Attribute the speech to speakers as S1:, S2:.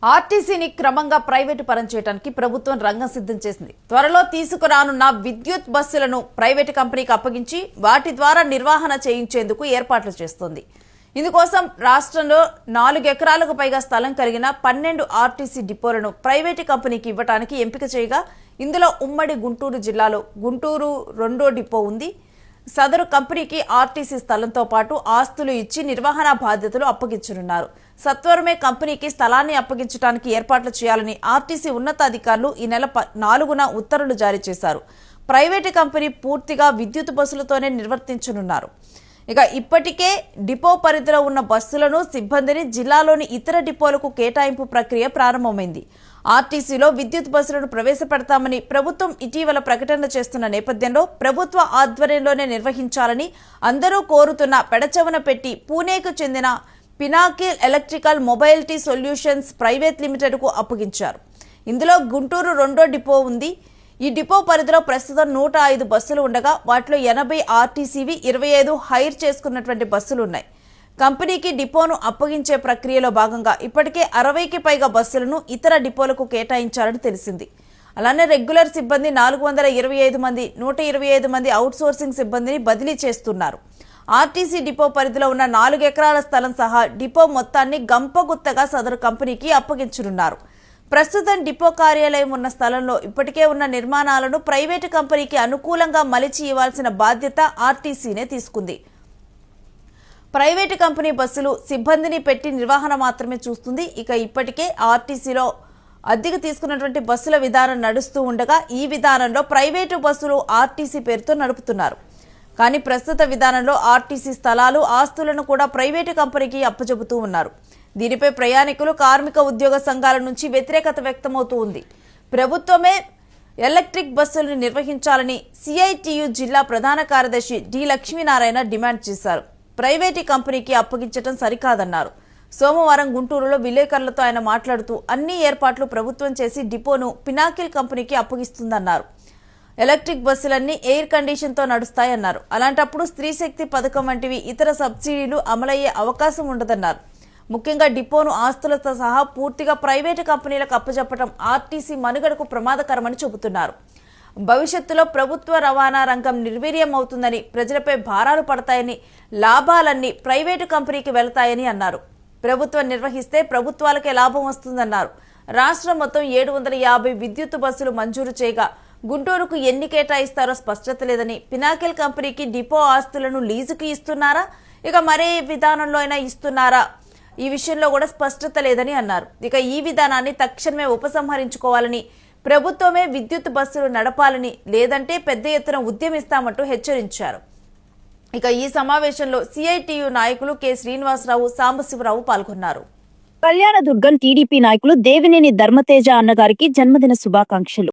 S1: ఆర్టీసీని క్రమంగా ప్రైవేటు పరం చేయడానికి ప్రభుత్వం రంగం సిద్ధం చేసింది. త్వరలో తీసుకురానున్న విద్యుత్ బస్సులను ప్రైవేటు కంపెనీకి అప్పగించి వాటి ద్వారా నిర్వహణ చేయించేందుకు ఏర్పాట్లు చేస్తోంది. ఇందుకోసం రాష్ట్రంలో 4 ఎకరాలకు పైగా స్థలం కలిగిన 12 ఆర్టీసీ డిపోలను ప్రైవేటు కంపెనీకి ఇవ్వడానికి ఎంపిక చేయగా ఇందులో ఉమ్మడి గుంటూరు జిల్లాలో గుంటూరు 2వ డిపో ఉంది. సదరు కంపెనీకి ఆర్టీసీ స్థలంతో పాటు ఆస్తులు ఇచ్చి నిర్వహణ బాధ్యతలు అప్పగించనున్నారు. సత్వరమే కంపెనీకి స్థలాన్ని అప్పగించడానికి ఏర్పాట్లు చేయాలని ఆర్టీసీ ఉన్నతాధికారులు ఈ నెల 4న ఉత్తర్వులు జారీ చేశారు. ప్రైవేటు కంపెనీ పూర్తిగా విద్యుత్ బస్సులతోనే నిర్వర్తించనున్నారు. ఇప్పటికే డిపో పరిధిలో ఉన్న బస్సులను సిబ్బందిని జిల్లాలోని ఇతర డిపోలకు కేటాయింపు ప్రక్రియ ప్రారంభమైంది. ఆర్టీసీలో విద్యుత్ బస్సులను ప్రవేశపెడతామని ప్రభుత్వం ఇటీవల ప్రకటన చేస్తున్న నేపథ్యంలో ప్రభుత్వ ఆధ్వర్యంలోనే నిర్వహించాలని అందరూ కోరుతున్న పెడచెవన పెట్టి పూణేకు చెందిన Pinnacle electrical mobility solutions private లిమిటెడ్కు అప్పగించారు. ఇందులో గుంటూరు 2వ డిపో ఉంది. ఈ డిపో పరిధిలో ప్రస్తుతం 105 బస్సులు ఉండగా వాటిలో 80 ఆర్టీసీవి, 25 హైర్ చేసుకున్నటువంటి బస్సులు ఉన్నాయి. కంపెనీకి డిపోను అప్పగించే ప్రక్రియలో భాగంగా ఇప్పటికే 60కి పైగా బస్సులను ఇతర డిపోలకు కేటాయించాలని తెలిసింది. అలానే రెగ్యులర్ సిబ్బంది 425 మంది, 125 మంది అవుట్సోర్సింగ్ సిబ్బందిని బదిలీ చేస్తున్నారు. ఆర్టీసీ డిపో పరిధిలో ఉన్న 4 ఎకరాల స్థలం సహా డిపో మొత్తాన్ని గంపగుత్తగా సదరు కంపెనీకి అప్పగించనున్నారు. ప్రస్తుతం డిపో కార్యాలయం ఉన్న స్థలంలో ఇప్పటికే ఉన్న నిర్మాణాలను ప్రైవేటు కంపెనీకి అనుకూలంగా మలిచి ఇవ్వాల్సిన బాధ్యత ఆర్టీసీనే తీసుకుంది. ప్రైవేటు కంపెనీ బస్సులు సిబ్బందిని పెట్టి నిర్వహణ మాత్రమే చూస్తుంది. ఇప్పటికే ఆర్టీసీలో అద్దెకు తీసుకున్నటువంటి బస్సుల విధానం నడుస్తూ ఉండగా ఈ విధానంలో ప్రైవేటు బస్సులు ఆర్టీసీ పేరుతో నడుపుతున్నారు. కానీ ప్రస్తుత విధానంలో ఆర్టీసీ స్థలాలు, ఆస్తులను కూడా ప్రైవేటు కంపెనీకి అప్పచెబుతూ ఉన్నారు. దీనిపై ప్రయాణికులు, కార్మిక ఉద్యోగ సంఘాల నుంచి వ్యతిరేకత వ్యక్తమవుతూ ఉంది. ప్రభుత్వమే ఎలక్ట్రిక్ బస్సులను నిర్వహించాలని సిఐటియు జిల్లా ప్రధాన కార్యదర్శి డి లక్ష్మీనారాయణ డిమాండ్ చేశారు. ప్రైవేటు కంపెనీకి అప్పగించడం సరికాదన్నారు. సోమవారం గుంటూరులో విలేకరులతో ఆయన మాట్లాడుతూ అన్ని ఏర్పాట్లు ప్రభుత్వం చేసి డిపోను పినాకిల్ కంపెనీకి అప్పగిస్తుందన్నారు. Electric బస్సులన్నీ air కండిషన్తో నడుస్తాయన్నారు. అలాంటప్పుడు స్త్రీ శక్తి పథకం వంటివి ఇతర సబ్సిడీలు అమలయ్యే అవకాశం ఉండదన్నారు. ముఖ్యంగా డిపోను ఆస్తులతో సహా పూర్తిగా ప్రైవేటు కంపెనీలకు అప్పచెప్పడం ఆర్టీసీ మనుగడకు ప్రమాదకరమని చెబుతున్నారు. భవిష్యత్తులో ప్రభుత్వ రవాణా రంగం నిర్వీర్యం అవుతుందని, ప్రజలపై భారాలు పడతాయని, లాభాలన్నీ ప్రైవేటు కంపెనీకి వెళతాయని అన్నారు. ప్రభుత్వం నిర్వహిస్తే ప్రభుత్వాలకే లాభం వస్తుందన్నారు. రాష్ట్రం మొత్తం 750 విద్యుత్ బస్సులు మంజూరు చేయగా గుంటూరుకు ఎన్ని కేటాయిస్తారో స్పష్టత లేదని, పినాకిల్ కంపెనీకి డిపో ఆస్తులను లీజుకు ఇస్తున్నారా, మరే విధానంలో అయినా ఇస్తున్నారా, ఈ విషయంలో కూడా స్పష్టత లేదని అన్నారు. ఈ విధానాన్ని తక్షణమే ఉపసంహరించుకోవాలని, ప్రభుత్వమే విద్యుత్ బస్సులు నడపాలని, లేదంటే పెద్ద ఎత్తున ఉద్యమిస్తామంటూ హెచ్చరించారు. ఈ సమావేశంలో సిఐటియు నాయకులు కె శ్రీనివాసరావు, సాంబశివరావు పాల్గొన్నారు.
S2: కళ్యాణదుర్గం టీడీపీ నాయకులు దేవినేని ధర్మతేజ అన్నగారికి జన్మదిన శుభాకాంక్షలు.